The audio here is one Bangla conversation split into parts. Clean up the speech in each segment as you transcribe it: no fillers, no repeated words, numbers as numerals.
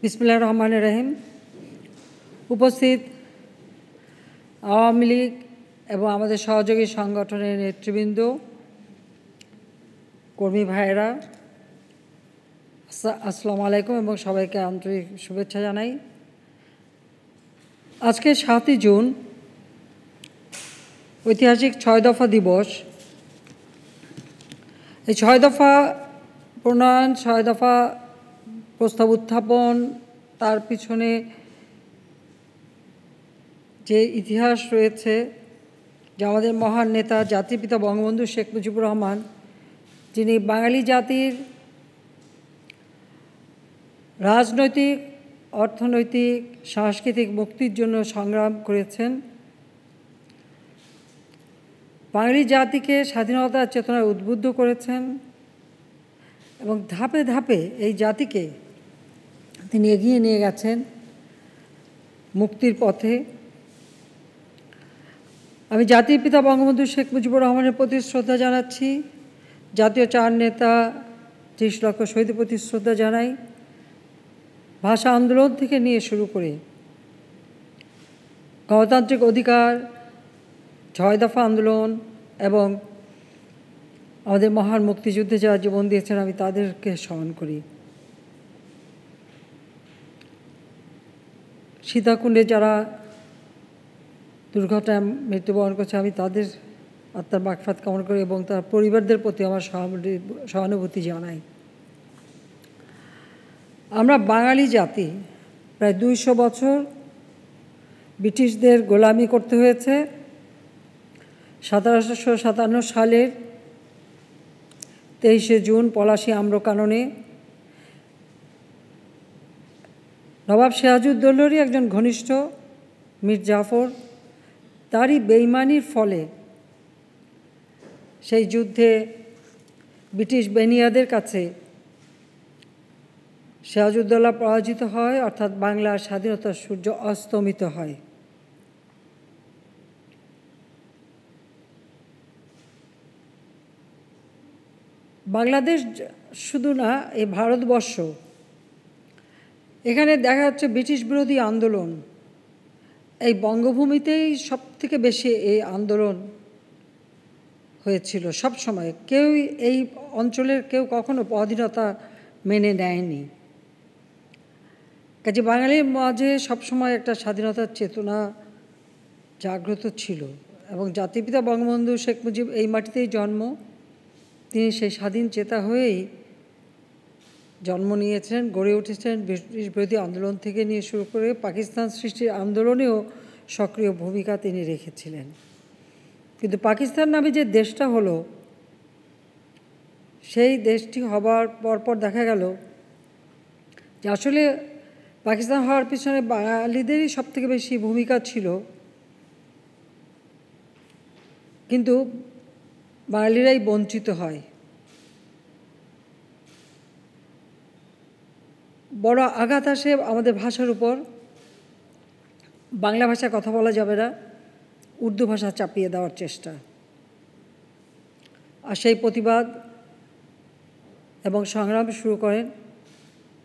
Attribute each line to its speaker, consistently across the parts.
Speaker 1: বিসমিল্লাহির রহমানির রহিম। উপস্থিত আওয়ামী লীগ এবং আমাদের সহযোগী সংগঠনের নেতৃবৃন্দ, কর্মী ভাইয়েরা, আসসালামু আলাইকুম এবং সবাইকে আন্তরিক শুভেচ্ছা জানাই। আজকে ৭ই জুন ঐতিহাসিক ৬ দফা দিবস। এই ৬ দফা প্রণয়ন, ৬ দফা প্রস্তাব উত্থাপন, তার পিছনে যে ইতিহাস রয়েছে, যে আমাদের মহান নেতা জাতির পিতা বঙ্গবন্ধু শেখ মুজিবুর রহমান, যিনি বাঙালি জাতির রাজনৈতিক, অর্থনৈতিক, সাংস্কৃতিক মুক্তির জন্য সংগ্রাম করেছেন, বাঙালি জাতিকে স্বাধীনতার চেতনায় উদ্বুদ্ধ করেছেন এবং ধাপে ধাপে এই জাতিকে তিনি এগিয়ে নিয়ে গেছেন মুক্তির পথে। আমি জাতির পিতা বঙ্গবন্ধু শেখ মুজিবুর রহমানের প্রতি শ্রদ্ধা জানাচ্ছি। জাতীয় চার নেতা ৩০ লক্ষ শহীদের প্রতি শ্রদ্ধা জানাই। ভাষা আন্দোলন থেকে নিয়ে শুরু করে গণতান্ত্রিক অধিকার, ৬ দফা আন্দোলন এবং আমাদের মহান মুক্তিযুদ্ধে যারা জীবন দিয়েছেন, আমি তাদেরকে স্মরণ করি। সীতাকুণ্ডে যারা দুর্ঘটনায় মৃত্যুবরণ করছে, আমি তাদের আত্মার মাগফিরাত কামনা করি এবং তার পরিবারদের প্রতি আমার সহানুভূতি জানাই। আমরা বাঙালি জাতি প্রায় ২০০ বছর ব্রিটিশদের গোলামি করতে হয়েছে। ১৭৫৭ সালের ২৩শে জুন পলাশী আম্রকাননে নবাব সিরাজউদ্দৌলারই একজন ঘনিষ্ঠ মীর জাফর, তারই বেইমানির ফলে সেই যুদ্ধে ব্রিটিশ বেনিয়াদের কাছে সিরাজউদ্দৌলা পরাজিত হয়, অর্থাৎ বাংলার স্বাধীনতার সূর্য অস্তমিত হয়। বাংলাদেশ শুধু না, এই ভারতবর্ষ, এখানে দেখা যাচ্ছে ব্রিটিশ বিরোধী আন্দোলন এই বঙ্গভূমিতেই সবথেকে বেশি এই আন্দোলন হয়েছিল। সব সময় কেউই এই অঞ্চলের কেউ কখনো পরাধীনতা মেনে নেয়নি। কাজে বাঙালির মাঝে সবসময় একটা স্বাধীনতার চেতনা জাগ্রত ছিল এবং জাতির পিতা বঙ্গবন্ধু শেখ মুজিব এই মাটিতেই জন্ম। তিনি সেই স্বাধীন চেতা হয়েই জন্ম নিয়েছেন, গড়ে উঠেছেন। ব্রিটিশ বিরোধী আন্দোলন থেকে নিয়ে শুরু করে পাকিস্তান সৃষ্টির আন্দোলনেও সক্রিয় ভূমিকা তিনি রেখেছিলেন। কিন্তু পাকিস্তান নামে যে দেশটা হলো, সেই দেশটি হবার পরপর দেখা গেল যে আসলে পাকিস্তান হওয়ার পিছনে বাঙালিদেরই সবথেকে বেশি ভূমিকা ছিল, কিন্তু বাঙালিরাই বঞ্চিত হয়। বড় আঘাত আসে আমাদের ভাষার উপর। বাংলা ভাষায় কথা বলা যাবে না, উর্দু ভাষা চাপিয়ে দেওয়ার চেষ্টা। আর সেই প্রতিবাদ এবং সংগ্রাম শুরু করেন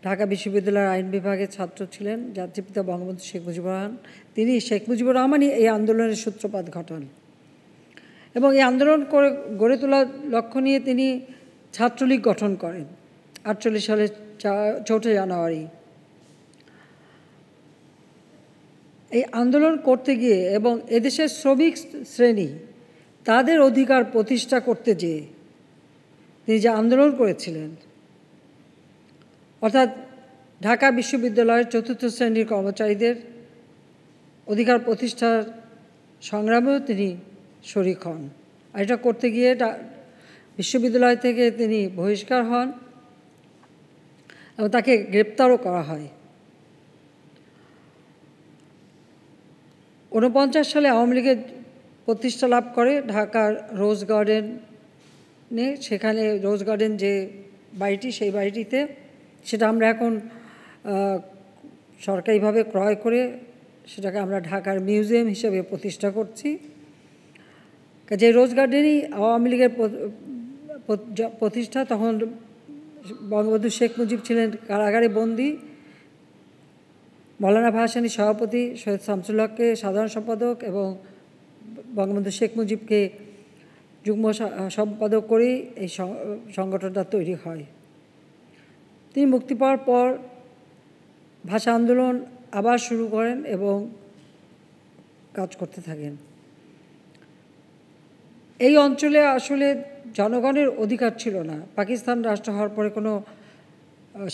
Speaker 1: ঢাকা বিশ্ববিদ্যালয়ের আইন বিভাগের ছাত্র ছিলেন জাতির পিতা বঙ্গবন্ধু শেখ মুজিবুর রহমান। তিনি শেখ মুজিবুর রহমানই এই আন্দোলনের সূত্রপাত ঘটান এবং এই আন্দোলন করে গড়ে তোলার লক্ষ্য নিয়ে তিনি ছাত্রলীগ গঠন করেন 48 সালের 4 জানুয়ারি। এই আন্দোলন করতে গিয়ে এবং এদেশের শ্রমিক শ্রেণী তাদের অধিকার প্রতিষ্ঠা করতে যেয়ে তিনি যে আন্দোলন করেছিলেন, অর্থাৎ ঢাকা বিশ্ববিদ্যালয়ের 4র্থ শ্রেণীর কর্মচারীদের অধিকার প্রতিষ্ঠার সংগ্রামেও তিনি শরিক হন। আর এটা করতে গিয়ে বিশ্ববিদ্যালয় থেকে তিনি বহিষ্কার হন এবং তাকে গ্রেপ্তারও করা হয়। 49 সালে আওয়ামী লীগের প্রতিষ্ঠা লাভ করে ঢাকার রোজ গার্ডেনে। সেখানে রোজ গার্ডেন যে বাড়িটি, সেই বাড়িটিতে, সেটা আমরা এখন সরকারিভাবে ক্রয় করে সেটাকে আমরা ঢাকার মিউজিয়াম হিসেবে প্রতিষ্ঠা করছি। কাজে রোজ গার্ডেনই আওয়ামী লীগের প্রতিষ্ঠা। তখন বঙ্গবন্ধু শেখ মুজিব ছিলেন কারাগারে বন্দী মৌলানা ভাসানী সভাপতি, সৈয়দ শামসুল হককে সাধারণ সম্পাদক এবং বঙ্গবন্ধু শেখ মুজিবকে যুগ্ম সম্পাদক করেই এই সংগঠনটা তৈরি হয়। তিনি মুক্তি পাওয়ার পর ভাষা আন্দোলন আবার শুরু করেন এবং কাজ করতে থাকেন। এই অঞ্চলে আসলে জনগণের অধিকার ছিল না। পাকিস্তান রাষ্ট্র হওয়ার পরে কোনো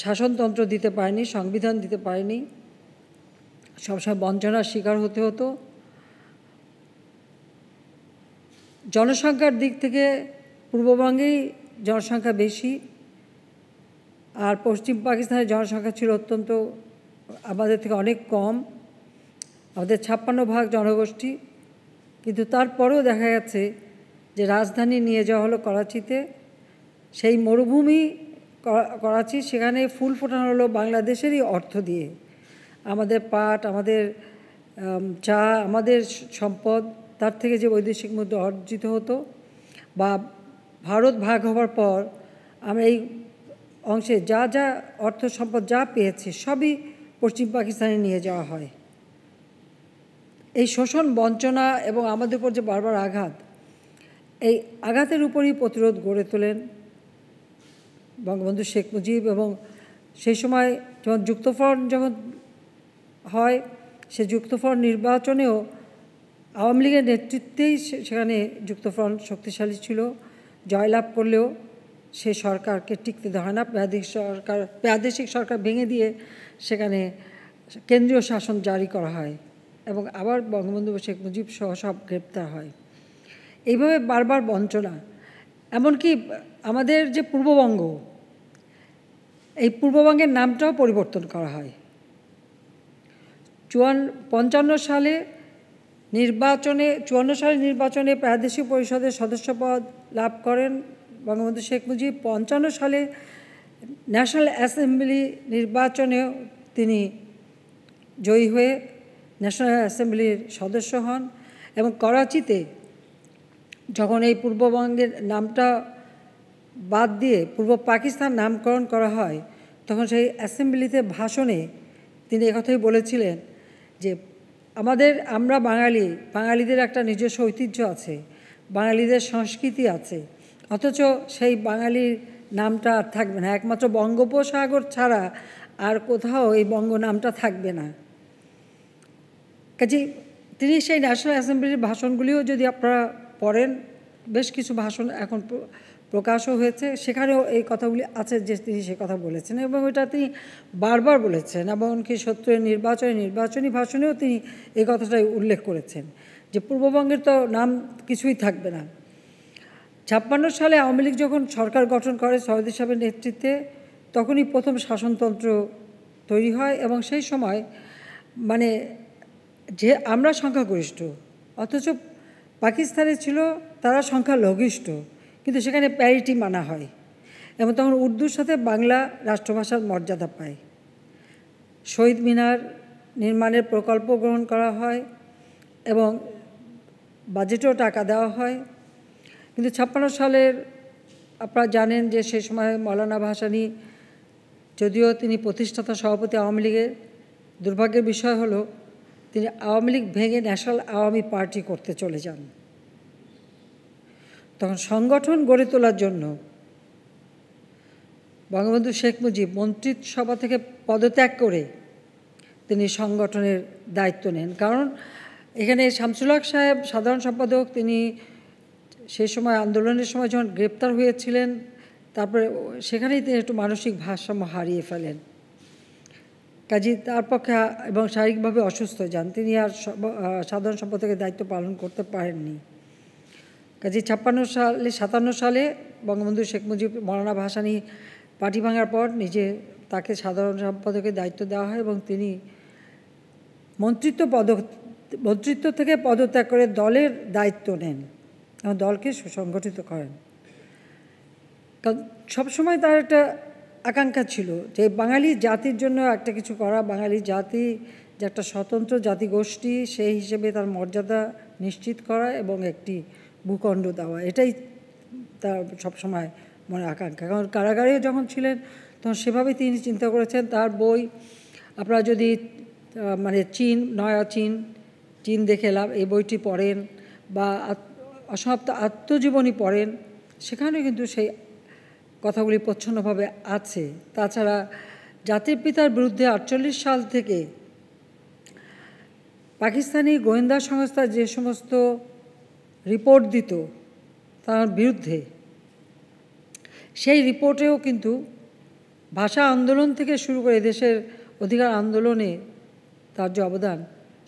Speaker 1: শাসনতন্ত্র দিতে পারেনি, সংবিধান দিতে পারেনি, সবসময় বঞ্চনার শিকার হতে হতো। জনসংখ্যার দিক থেকে পূর্ববঙ্গেই জনসংখ্যা বেশি, আর পশ্চিম পাকিস্তানের জনসংখ্যা ছিল অত্যন্ত আমাদের থেকে অনেক কম। আমাদের 56% জনগোষ্ঠী, কিন্তু তারপরেও দেখা যাচ্ছে যে রাজধানী নিয়ে যাওয়া হলো করাচিতে। সেই মরুভূমি করাচি, সেখানে ফুল ফোটানো হলো বাংলাদেশেরই অর্থ দিয়ে। আমাদের পাট, আমাদের চা, আমাদের সম্পদ, তার থেকে যে বৈদেশিক মুদ্রা অর্জিত হতো বা ভারত ভাগ হওয়ার পর আমরা এই অংশে যা যা অর্থ সম্পদ যা পেয়েছি সবই পশ্চিম পাকিস্তানে নিয়ে যাওয়া হয়। এই শোষণ, বঞ্চনা এবং আমাদের উপর যে বারবার আঘাত, এই আঘাতের উপরই প্রতিরোধ গড়ে তোলেন বঙ্গবন্ধু শেখ মুজিব। এবং সেই সময় যখন যুক্তফ্রন্ট যখন হয়, সে যুক্তফ্রন্ট নির্বাচনেও আওয়ামী লীগের নেতৃত্বেই সেখানে যুক্তফ্রন্ট শক্তিশালী ছিল। জয়লাভ করলেও সে সরকারকে টিকতে দেওয়া হয় না। প্রাদেশিক সরকার ভেঙে দিয়ে সেখানে কেন্দ্রীয় শাসন জারি করা হয় এবং আবার বঙ্গবন্ধু শেখ মুজিব সহ সব গ্রেপ্তার হয়। এইভাবে বারবার বঞ্চনা। এমনকি আমাদের যে পূর্ববঙ্গ, এই পূর্ববঙ্গের নামটাও পরিবর্তন করা হয়। 54 সালে নির্বাচনে প্রাদেশিক পরিষদের সদস্যপদ লাভ করেন বঙ্গবন্ধু শেখ মুজিব। 55 সালে ন্যাশনাল অ্যাসেম্বলি নির্বাচনেও তিনি জয়ী হয়ে ন্যাশনাল অ্যাসেম্বলির সদস্য হন এবং করাচিতে যখন এই পূর্ববঙ্গের নামটা বাদ দিয়ে পূর্ব পাকিস্তান নামকরণ করা হয়, তখন সেই অ্যাসেম্বলিতে ভাষণে তিনি একথাই বলেছিলেন যে আমরা বাঙালিদের একটা নিজস্ব ঐতিহ্য আছে, বাঙালিদের সংস্কৃতি আছে, অথচ সেই বাঙালির নামটা আর থাকবে না। একমাত্র বঙ্গোপসাগর ছাড়া আর কোথাও এই বঙ্গ নামটা থাকবে না। কাজে তিনি সেই ন্যাশনাল অ্যাসেম্বলির ভাষণগুলিও যদি আপনারা পড়েন, বেশ কিছু ভাষণ এখন প্রকাশও হয়েছে, সেখানেও এই কথাগুলি আছে যে তিনি সে কথা বলেছেন এবং এটা তিনি বারবার বলেছেন। এমনকি 70-এর নির্বাচনী ভাষণেও তিনি এই কথাটাই উল্লেখ করেছেন যে পূর্ববঙ্গের তো নাম কিছুই থাকবে না। 56 সালে আওয়ামী লীগ যখন সরকার গঠন করে সৈয়দ সাহেবের নেতৃত্বে, তখনই প্রথম শাসনতন্ত্র তৈরি হয় এবং সেই সময় মানে যে আমরা সংখ্যাগরিষ্ঠ, অথচ পাকিস্তানে ছিল তারা সংখ্যালঘিষ্ঠ, কিন্তু সেখানে প্যারিটি মানা হয় এবং তখন উর্দুর সাথে বাংলা রাষ্ট্রভাষার মর্যাদা পায়। শহীদ মিনার নির্মাণের প্রকল্প গ্রহণ করা হয় এবং বাজেটেও টাকা দেওয়া হয়। কিন্তু 56 সালের আপনারা জানেন যে সেই সময় মৌলানা ভাসানী, যদিও তিনি প্রতিষ্ঠাতা সভাপতি আওয়ামী লীগের, দুর্ভাগ্যের বিষয় হলো তিনি আওয়ামী লীগ ভেঙে ন্যাশনাল আওয়ামী পার্টি করতে চলে যান। তখন সংগঠন গড়ে তোলার জন্য বঙ্গবন্ধু শেখ মুজিব মন্ত্রিসভা থেকে পদত্যাগ করে তিনি সংগঠনের দায়িত্ব নেন। কারণ এখানে শামসুল হক সাহেব সাধারণ সম্পাদক, তিনি সেই সময় আন্দোলনের সময় যখন গ্রেপ্তার হয়েছিলেন, তারপরে সেখানেই তিনি একটু মানসিক ভারসাম্য হারিয়ে ফেলেন। কাজেই তার পক্ষে এবং শারীরিকভাবে অসুস্থ যান, তিনি আর সাধারণ সম্পাদকের দায়িত্ব পালন করতে পারেননি। কাজেই 57 সালে বঙ্গবন্ধু শেখ মুজিব মৌলানা ভাসানী পার্টি ভাঙার পর তাকে সাধারণ সম্পাদকের দায়িত্ব দেওয়া হয় এবং তিনি মন্ত্রিত্ব থেকে পদত্যাগ করে দলের দায়িত্ব নেন এবং দলকে সুসংগঠিত করেন। কারণ সবসময় তার একটা আকাঙ্ক্ষা ছিল যে বাঙালি জাতির জন্য একটা কিছু করা, বাঙালি জাতি যে একটা স্বতন্ত্র জাতিগোষ্ঠী সেই হিসেবে তার মর্যাদা নিশ্চিত করা এবং একটি ভূখণ্ড দেওয়া, এটাই তার সবসময় মনে আকাঙ্ক্ষা। কারণ কারাগারে যখন ছিলেন তখন সেভাবে তিনি চিন্তা করেছেন। তার বই আপনারা যদি মানে চীন, নয়া চীন, চীন দেখে লাভ, এই বইটি পড়েন, বা অসমাপ্ত আত্মজীবনী পড়েন, সেখানেও কিন্তু সেই কথাগুলি প্রচ্ছন্নভাবে আছে। তাছাড়া জাতির পিতার বিরুদ্ধে 48 সাল থেকে পাকিস্তানি গোয়েন্দা সংস্থা যে সমস্ত রিপোর্ট দিত তার বিরুদ্ধে, সেই রিপোর্টেও কিন্তু ভাষা আন্দোলন থেকে শুরু করে দেশের অধিকার আন্দোলনে তার যে অবদান,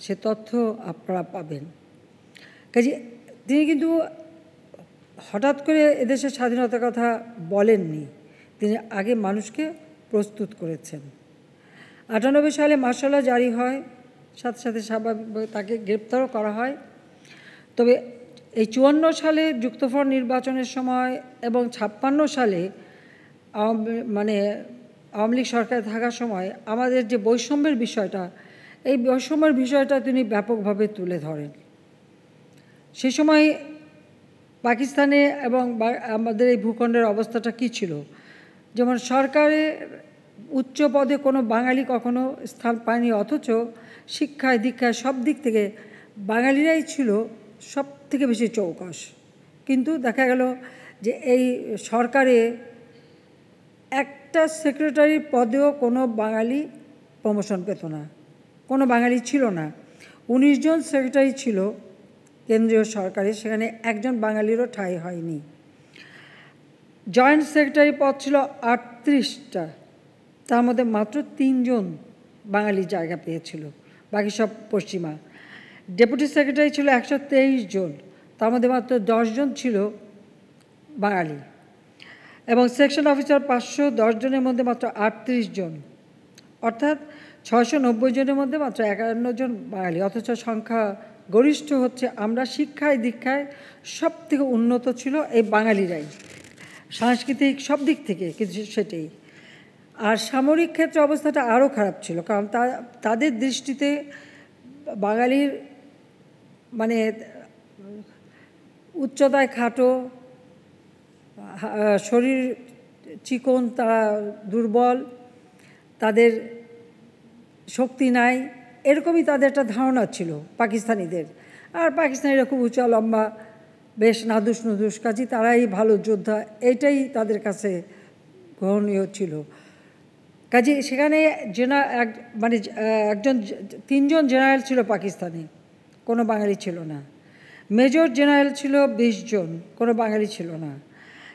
Speaker 1: সে তথ্য আপনারা পাবেন। কাজে তিনি কিন্তু হঠাৎ করে এদেশের স্বাধীনতার কথা বলেননি, তিনি আগে মানুষকে প্রস্তুত করেছেন। 98 সালে মার্শাল ল জারি হয়, সাথে সাথে স্বাভাবিকভাবে তাকে গ্রেপ্তারও করা হয়। তবে এই 54 সালে যুক্তফ্রন্ট নির্বাচনের সময় এবং 56 সালে আওয়ামী লীগ সরকারে থাকার সময় আমাদের যে বৈষম্যের বিষয়টা, এই বৈষম্যের বিষয়টা তিনি ব্যাপকভাবে তুলে ধরেন। সে সময় পাকিস্তানে এবং আমাদের এই ভূখণ্ডের অবস্থাটা কী ছিল, যেমন সরকারে উচ্চ পদে কোনো বাঙালি কখনো স্থান পায়নি, অথচ শিক্ষায় দীক্ষায় সব দিক থেকে বাঙালিরাই ছিল সব থেকে বেশি চৌকস। কিন্তু দেখা গেল যে এই সরকারে একটা সেক্রেটারির পদেও কোনো বাঙালি প্রমোশন পেত না, কোনো বাঙালি ছিল না। 19 জন সেক্রেটারি ছিল কেন্দ্রীয় সরকারে, সেখানে একজন বাঙালিরও ঠাঁই হয়নি। জয়েন্ট সেক্রেটারি পদ ছিল 38টা, তার মধ্যে মাত্র 3 জন বাঙালি জায়গা পেয়েছিল, বাকি সব পশ্চিমা। ডেপুটি সেক্রেটারি ছিল 123 জন, তার মধ্যে মাত্র 10 জন ছিল বাঙালি। এবং সেকশন অফিসার 510 জনের মধ্যে মাত্র 38 জন, অর্থাৎ 690 জনের মধ্যে মাত্র 51 জন বাঙালি। অথচ সংখ্যা গরিষ্ঠ হচ্ছে, আমরা শিক্ষায় দীক্ষায় সব থেকে উন্নত ছিল এই বাঙালিরাই, সাংস্কৃতিক সব দিক থেকে কিছু সেটাই। আর সামরিক ক্ষেত্রে অবস্থাটা আরও খারাপ ছিল, কারণ তাদের দৃষ্টিতে বাঙালির মানে উচ্চতায় খাটো, শরীর চিকন, তারা দুর্বল, তাদের শক্তি নাই, এরকমই তাদের একটা ধারণা ছিল পাকিস্তানিদের। আর পাকিস্তানিরা খুব উঁচা লম্বা, বেশ নাদুস নুদুস, কাজী তারাই ভালো যোদ্ধা, এইটাই তাদের কাছে গ্রহণীয় ছিল। কাজে সেখানে একজন 3 জন জেনারেল ছিল পাকিস্তানে, কোনো বাঙালি ছিল না। মেজর জেনারেল ছিল 20 জন, কোনো বাঙালি ছিল না।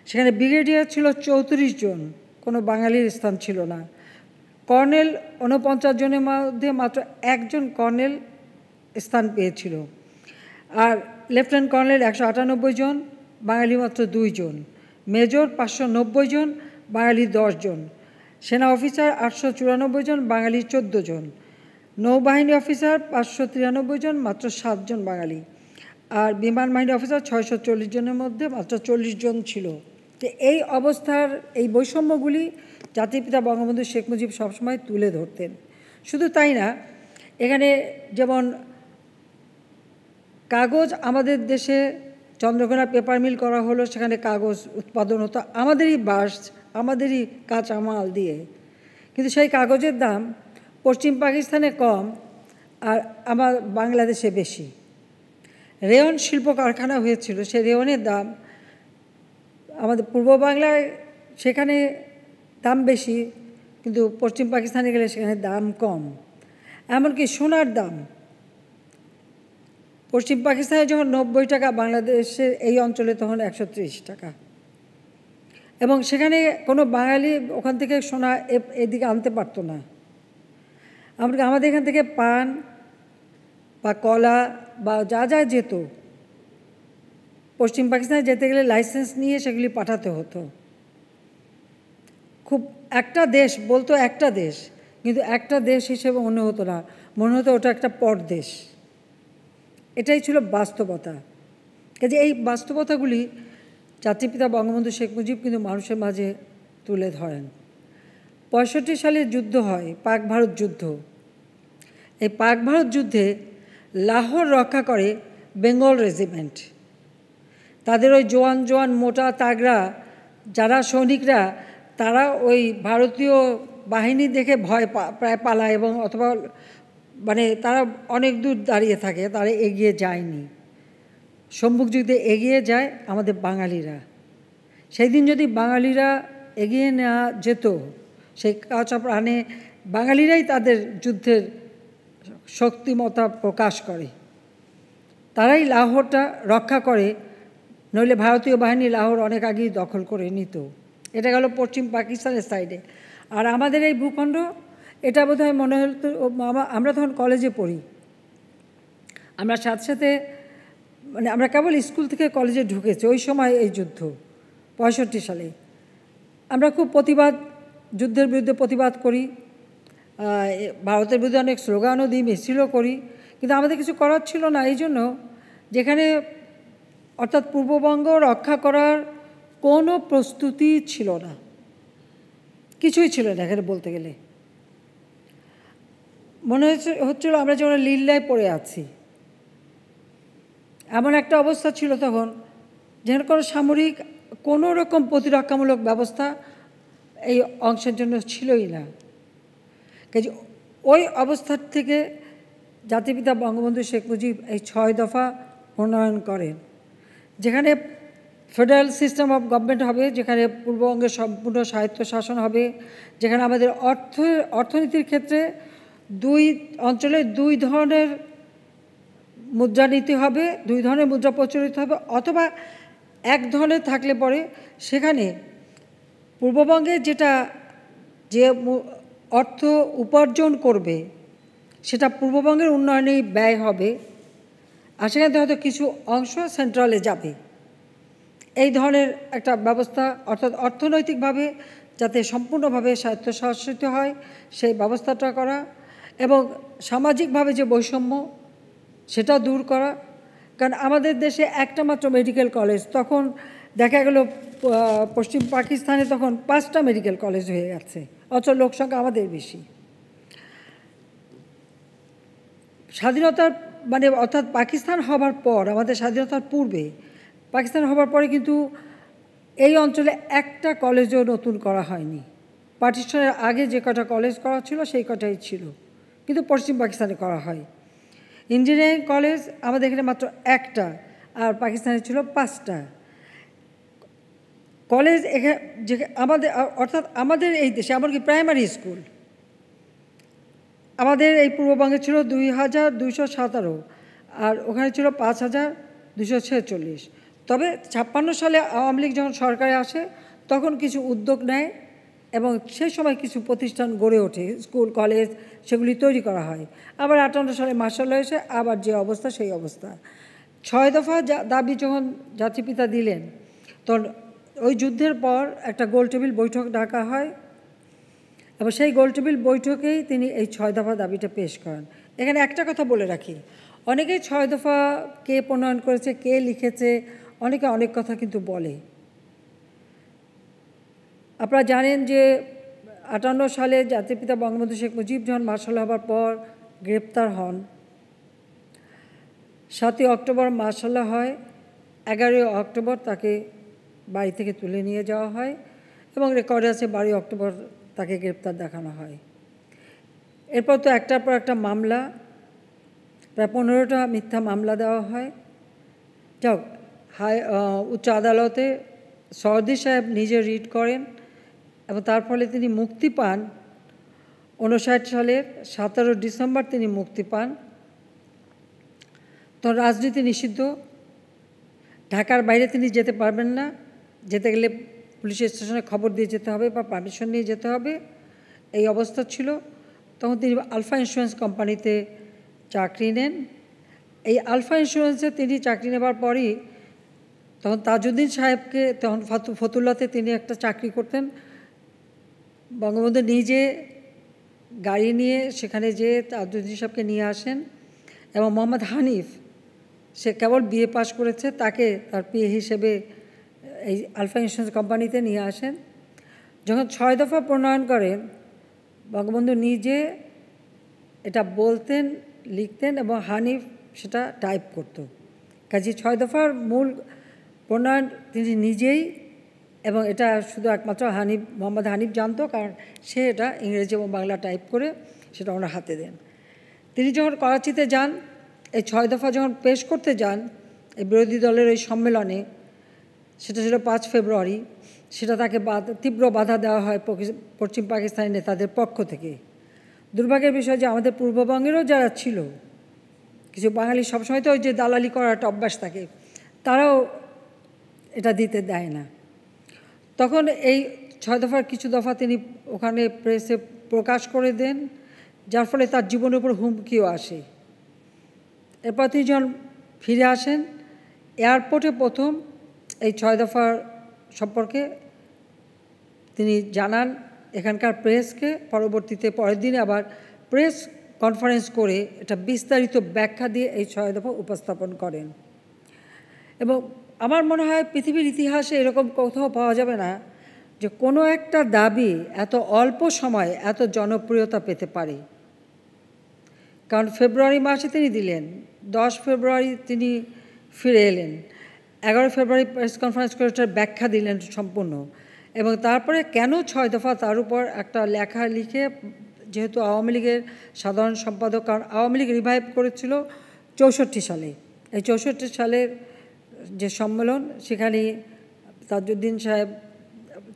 Speaker 1: সেখানে ব্রিগেডিয়ার ছিল 34 জন, কোনো বাঙালির স্থান ছিল না। কর্নেল 49 জনের মধ্যে মাত্র 1 জন কর্নেল স্থান পেয়েছিল। আর লেফটেন্যান্ট কর্নেল 198 জন, বাঙালি মাত্র 2 জন। মেজর 590 জন, বাঙালি 10 জন। সেনা অফিসার 894 জন, বাঙালি 14 জন। নৌবাহিনী অফিসার 593 জন, মাত্র 7 জন বাঙালি। আর বিমান বাহিনী অফিসার 640 জনের মধ্যে মাত্র 40 জন ছিল। তো এই অবস্থার এই বৈষম্যগুলি জাতির পিতা বঙ্গবন্ধু শেখ মুজিব সবসময় তুলে ধরতেন। শুধু তাই না, এখানে যেমন কাগজ আমাদের দেশে চন্দ্রকোনা পেপার মিল করা হলো, সেখানে কাগজ উৎপাদন হতো আমাদেরই বাঁশ, আমাদেরই কাঁচামাল দিয়ে, কিন্তু সেই কাগজের দাম পশ্চিম পাকিস্তানে কম আর আমার বাংলাদেশে বেশি। রেয়ন শিল্প কারখানা হয়েছিল, সেই রেয়নের দাম আমাদের পূর্ব বাংলায় সেখানে দাম বেশি, কিন্তু পশ্চিম পাকিস্তানে গেলে সেখানে দাম কম। এমনকি সোনার দাম পশ্চিম পাকিস্তানে যখন 90 টাকা, বাংলাদেশের এই অঞ্চলে তখন 130 টাকা। এবং সেখানে কোনো বাঙালি ওখান থেকে সোনা এদিকে আনতে পারতো না। আমাদের এখান থেকে পান বা কলা বা যা যা যেত, পশ্চিম পাকিস্তানে যেতে গেলে লাইসেন্স নিয়ে সেগুলি পাঠাতে হতো। খুব একটা দেশ বলতো, একটা দেশ, কিন্তু একটা দেশ হিসেবে মনে হতো না, মনে হতো ওটা একটা পরদেশ। এটাই ছিল বাস্তবতা। কাজে এই বাস্তবতাগুলি জাতির পিতা বঙ্গবন্ধু শেখ মুজিব কিন্তু মানুষের মাঝে তুলে ধরেন। 65 সালে যুদ্ধ হয়, পাক ভারত যুদ্ধ। এই পাক ভারত যুদ্ধে লাহোর রক্ষা করে বেঙ্গল রেজিমেন্ট। তাদের ওই জোয়ান জোয়ান মোটা তাগড়া যারা সৈনিকরা, তারা ওই ভারতীয় বাহিনী দেখে ভয় প্রায় পালায় এবং অথবা মানে তারা অনেক দূর দাঁড়িয়ে থাকে, তারা এগিয়ে যায়নি। সম্মুখ যুদ্ধে এগিয়ে যায় আমাদের বাঙালিরা। সেই দিন যদি বাঙালিরা এগিয়ে নেওয়া যেত, সেই কাঁচা প্রাণে বাঙালিরাই তাদের যুদ্ধের শক্তিমত্তা প্রকাশ করে, তারাই লাহোরটা রক্ষা করে, নইলে ভারতীয় বাহিনী লাহোর অনেক আগেই দখল করে নিত। এটা গেল পশ্চিম পাকিস্তানের সাইডে। আর আমাদের এই ভূখণ্ড, এটা বোধহয় মনে হতো, আমরা তখন কলেজে পড়ি, আমরা সাথে সাথে মানে আমরা কেবল স্কুল থেকে কলেজে ঢুকেছি ওই সময়, এই যুদ্ধ 65 সালে। আমরা খুব যুদ্ধের বিরুদ্ধে প্রতিবাদ করি, ভারতের বিরুদ্ধে অনেক স্লোগানও দিই, মিছিলও করি, কিন্তু আমাদের কিছু করার ছিল না। এই জন্য যেখানে অর্থাৎ পূর্ববঙ্গ রক্ষা করার কোনো প্রস্তুতি ছিল না, কিছুই ছিল না এখানে বলতে গেলে। মনে হচ্ছিল আমরা যেন লীলায় পড়ে আছি, এমন একটা অবস্থা ছিল তখন, যেখানে কোনো সামরিক কোনো রকম প্রতিরক্ষামূলক ব্যবস্থা এই অংশের জন্য ছিলই না। কাজে ওই অবস্থার থেকে জাতিপিতা বঙ্গবন্ধু শেখ মুজিব এই 6 দফা প্রণয়ন করেন, যেখানে ফেডারেল সিস্টেম অফ গভর্নমেন্ট হবে, যেখানে পূর্ববঙ্গের সম্পূর্ণ স্বায়ত্তশাসন হবে, যেখানে আমাদের অর্থনীতির ক্ষেত্রে দুই অঞ্চলে 2 ধরনের মুদ্রানীতি হবে, 2 ধরনের মুদ্রা প্রচলিত হবে, অথবা এক ধরনের থাকলে পরে সেখানে পূর্ববঙ্গে যে অর্থ উপার্জন করবে সেটা পূর্ববঙ্গের উন্নয়নেই ব্যয় হবে, আর সেখানে হয়তো কিছু অংশ সেন্ট্রালে যাবে। এই ধরনের একটা ব্যবস্থা, অর্থাৎ অর্থনৈতিকভাবে যাতে সম্পূর্ণভাবে স্বায়ত্তশাসিত হয় সেই ব্যবস্থাটা করা, এবং সামাজিকভাবে যে বৈষম্য সেটা দূর করা। কারণ আমাদের দেশে একটা মাত্র মেডিকেল কলেজ, তখন দেখা গেল পশ্চিম পাকিস্তানে তখন 5টা মেডিকেল কলেজ হয়ে গেছে, অথচ লোকসংখ্যা আমাদের বেশি। স্বাধীনতার মানে অর্থাৎ পাকিস্তান হবার পর, আমাদের স্বাধীনতার পূর্বে, পাকিস্তান হবার পরে কিন্তু এই অঞ্চলে একটা কলেজও নতুন করা হয়নি। পার্টিশনের আগে যে কটা কলেজ করা ছিল সেই কটাই ছিল, কিন্তু পশ্চিম পাকিস্তানে করা হয়। ইঞ্জিনিয়ারিং কলেজ আমাদের এখানে মাত্র একটা, আর পাকিস্তানে ছিল 5টা কলেজ। এখানে আমাদের অর্থাৎ আমাদের এই দেশে এমনকি প্রাইমারি স্কুল আমাদের এই পূর্ববঙ্গে ছিল 2217, আর ওখানে ছিল 5246। তবে 56 সালে আওয়ামী লীগ যখন সরকারে আসে তখন কিছু উদ্যোগ নেয় এবং সেই সময় কিছু প্রতিষ্ঠান গড়ে ওঠে, স্কুল কলেজ সেগুলি তৈরি করা হয়। আবার 58 সালে মার্শাল ল এসে আবার যে অবস্থা সেই অবস্থা। 6 দফা দাবি যখন জাতিপিতা দিলেন, তখন ওই যুদ্ধের পর একটা গোলটেবিল বৈঠক ডাকা হয়, এবং সেই গোলটেবিল বৈঠকেই তিনি এই 6 দফা দাবিটা পেশ করেন। এখানে একটা কথা বলে রাখি, অনেকেই 6 দফা কে প্রণয়ন করেছে, কে লিখেছে, অনেকে অনেক কথা কিন্তু বলে। আপনারা জানেন যে 58 সালে জাতিপিতা বঙ্গবন্ধু শেখ মুজিব যখন মার্শাল হবার পর গ্রেপ্তার হন, 7ই অক্টোবর মার্শাল হয়, 11ই অক্টোবর তাকে বাড়ি থেকে তুলে নিয়ে যাওয়া হয়, এবং রেকর্ডে আছে 12ই অক্টোবর তাকে গ্রেপ্তার দেখানো হয়। এরপর তো একটার পর একটা মামলা, প্রায় 15টা মিথ্যা মামলা দেওয়া হয়। যাক, উচ্চ আদালতে সওয়ার্দী সাহেব নিজে রিট করেন, এবং তার ফলে তিনি মুক্তি পান। 59 সালের 17 ডিসেম্বর তিনি মুক্তি পান। তো রাজনীতি নিষিদ্ধ, ঢাকার বাইরে তিনি যেতে পারবেন না, যেতে গেলে পুলিশ স্টেশনে খবর দিয়ে যেতে হবে বা পারমিশন নিয়ে যেতে হবে, এই অবস্থা ছিল। তখন তিনি আলফা ইন্স্যুরেন্স কোম্পানিতে চাকরি নেন। এই আলফা ইন্স্যুরেন্সে তিনি চাকরি নেবার পরই তখন তাজউদ্দিন সাহেবকে, তখন ফতুল্লাতে তিনি একটা চাকরি করতেন, বঙ্গবন্ধু নিজে গাড়ি নিয়ে সেখানে যেয়ে তাজউদ্দিন সাহেবকে নিয়ে আসেন, এবং মোহাম্মদ হানিফ, সে কেবল বিএ পাস করেছে, তাকে তার পিএ হিসেবে এই আলফা ইন্স্যুরেন্স কোম্পানিতে নিয়ে আসেন। যখন 6 দফা প্রণয়ন করেন, বঙ্গবন্ধু নিজে এটা বলতেন, লিখতেন, এবং হানিফ সেটা টাইপ করত। কাজে 6 দফার মূল প্রণয়ন তিনি নিজেই, এবং এটা শুধু একমাত্র মোহাম্মদ হানিফ জানতো, কারণ সে এটা ইংরেজি এবং বাংলা টাইপ করে সেটা ওনার হাতে দেন। তিনি যখন করাচিতে যান, এই 6 দফা যখন পেশ করতে যান এই বিরোধী দলের এই সম্মেলনে, সেটা ছিল 5 ফেব্রুয়ারি, সেটা তাকে তীব্র বাধা দেওয়া হয় পশ্চিম পাকিস্তানি নেতাদের পক্ষ থেকে। দুর্ভাগ্যের বিষয় যে আমাদের পূর্ববঙ্গেরও যারা ছিল, কিছু বাঙালি সবসময় তো ওই যে দালালি করার একটা অভ্যাস থাকে, তারাও এটা দিতে দেয় না। তখন এই 6 দফার কিছু দফা তিনি ওখানে প্রেসে প্রকাশ করে দেন, যার ফলে তার জীবনের উপর হুমকিও আসে। এরপর তিনি যখন ফিরে আসেন, এয়ারপোর্টে প্রথম এই 6 দফার সম্পর্কে তিনি জানান এখানকার প্রেসকে। পরবর্তীতে পরের দিনে আবার প্রেস কনফারেন্স করে এটা বিস্তারিত ব্যাখ্যা দিয়ে এই 6 দফা উপস্থাপন করেন। এবং আমার মনে হয় পৃথিবীর ইতিহাসে এরকম কোথাও পাওয়া যাবে না যে কোনো একটা দাবি এত অল্প সময়ে এত জনপ্রিয়তা পেতে পারে। কারণ ফেব্রুয়ারি মাসে তিনি দিলেন, 10 ফেব্রুয়ারি তিনি ফিরে এলেন, 11 ফেব্রুয়ারি প্রেস কনফারেন্স করে এটার ব্যাখ্যা দিলেন সম্পূর্ণ। এবং তারপরে কেন 6 দফা তার উপর একটা লেখা লিখে, যেহেতু আওয়ামী লীগের সাধারণ সম্পাদক, কারণ আওয়ামী লীগ রিভাইভ করেছিল 64 সালে, এই 64 সালের যে সম্মেলন, সেখানে তাজউদ্দিন সাহেব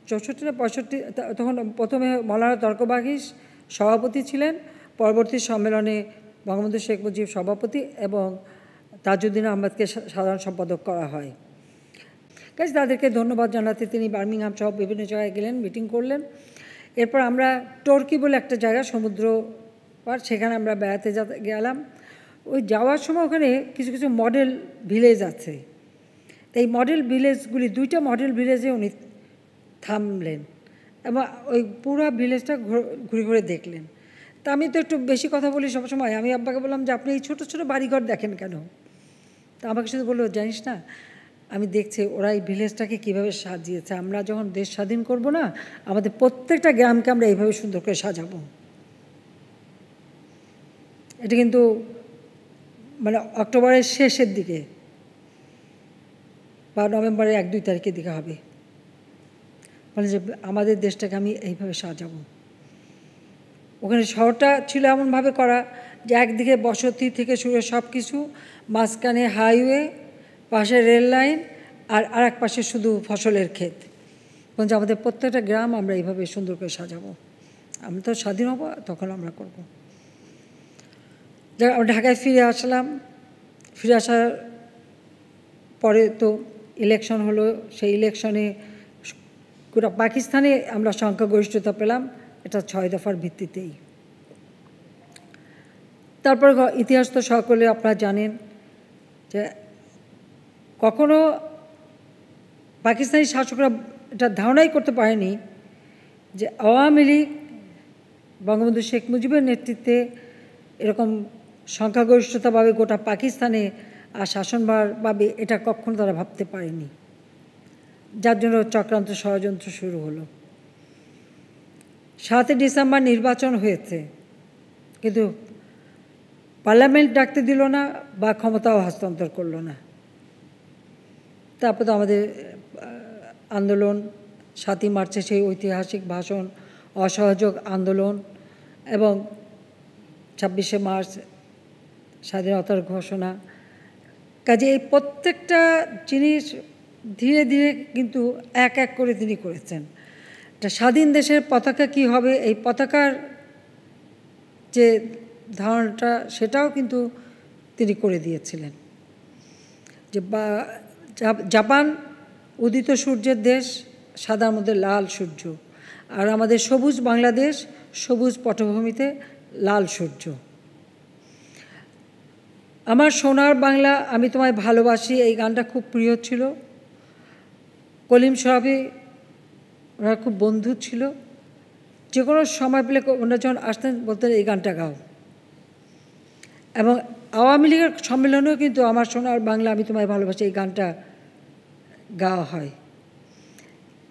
Speaker 1: 64 না 65, তখন প্রথমে মৌলানা তর্কবাগীশ সভাপতি ছিলেন, পরবর্তী সম্মেলনে বঙ্গবন্ধু শেখ মুজিব সভাপতি এবং তাজউদ্দিন আহমেদকে সাধারণ সম্পাদক করা হয়। কাজে তাদেরকে ধন্যবাদ জানাতে তিনি বার্মিংহাম সহ বিভিন্ন জায়গায় গেলেন, মিটিং করলেন। এরপর আমরা টর্কি বলে একটা জায়গা, সমুদ্র পার, সেখানে আমরা বেড়াতে গেলাম। ওই যাওয়ার সময় ওখানে কিছু কিছু মডেল ভিলেজ আছে। এই মডেল ভিলেজগুলি, 2টা মডেল ভিলেজে উনি থামলেন এবং ওই পুরো ভিলেজটা ঘুরে ঘুরে দেখলেন। তা আমি তো একটু বেশি কথা বলি সবসময়। আমি আব্বাকে বললাম যে আপনি এই ছোটো ছোটো বাড়িঘর দেখেন কেন? তা আমাকে শুধু বললো, জানিস না, আমি দেখছি ওরা এই ভিলেজটাকে কীভাবে সাজিয়েছে। আমরা যখন দেশ স্বাধীন করব না, আমাদের প্রত্যেকটা গ্রামকে আমরা এইভাবে সুন্দর করে সাজাবো। এটা কিন্তু মানে অক্টোবরের শেষের দিকে বা নভেম্বরের 1-2 তারিখের দিকে হবে। মানে যে আমাদের দেশটাকে আমি এইভাবে সাজাবো। ওখানে শহরটা ছিল এমনভাবে করা যে একদিকে বসতি থেকে শুরু সব কিছু, মাঝখানে হাইওয়ে, পাশে রেল লাইন, আর আরেক পাশে শুধু ফসলের ক্ষেত। যে আমাদের প্রত্যেকটা গ্রাম আমরা এইভাবে সুন্দর করে সাজাবো। আমি তো স্বাধীন হব, তখন আমরা করব। আমরা ঢাকায় ফিরে আসলাম। ফিরে আসার পরে তো ইলেকশন হলো। সেই ইলেকশনে গোটা পাকিস্তানে আমরা সংখ্যাগরিষ্ঠতা পেলাম, এটা 6 দফার ভিত্তিতেই। তারপর ইতিহাস তো সকলে আপনারা জানেন যে কখনো পাকিস্তানি শাসকরা এটা ধারণাই করতে পারেনি যে আওয়ামী লীগ বঙ্গবন্ধু শেখ মুজিবের নেতৃত্বে এরকম সংখ্যাগরিষ্ঠতা পাবে গোটা পাকিস্তানে আর শাসনভার পাবে, এটা কখনো তারা ভাবতে পারেনি। যার জন্য চক্রান্ত ষড়যন্ত্র শুরু হলো। 7 ডিসেম্বর নির্বাচন হয়েছে, কিন্তু পার্লামেন্ট ডাকতে দিল না বা ক্ষমতাও হস্তান্তর করলো না। তারপর তো আমাদের আন্দোলন, 7ই মার্চে সেই ঐতিহাসিক ভাষণ, অসহযোগ আন্দোলন এবং 26শে মার্চ স্বাধীনতার ঘোষণা। কাজে এই প্রত্যেকটা জিনিস ধীরে ধীরে কিন্তু এক এক করে তিনি করেছেন। একটা স্বাধীন দেশের পতাকা কি হবে, এই পতাকার যে ধারণাটা, সেটাও কিন্তু তিনি করে দিয়েছিলেন। যে জাপান উদিত সূর্যের দেশ, সাদার মধ্যে লাল সূর্য, আর আমাদের সবুজ বাংলাদেশ, সবুজ পটভূমিতে লাল সূর্য। আমার সোনার বাংলা আমি তোমায় ভালোবাসি, এই গানটা খুব প্রিয় ছিল। কলিম সাহাবী ওনার খুব বন্ধু ছিল। যে কোনো সময় পেলে ওনারা যখন আসতেন বলতেন এই গানটা গাও। এবং আওয়ামী লীগের সম্মেলনেও কিন্তু আমার সোনার বাংলা আমি তোমায় ভালোবাসি এই গানটা গাওয়া হয়।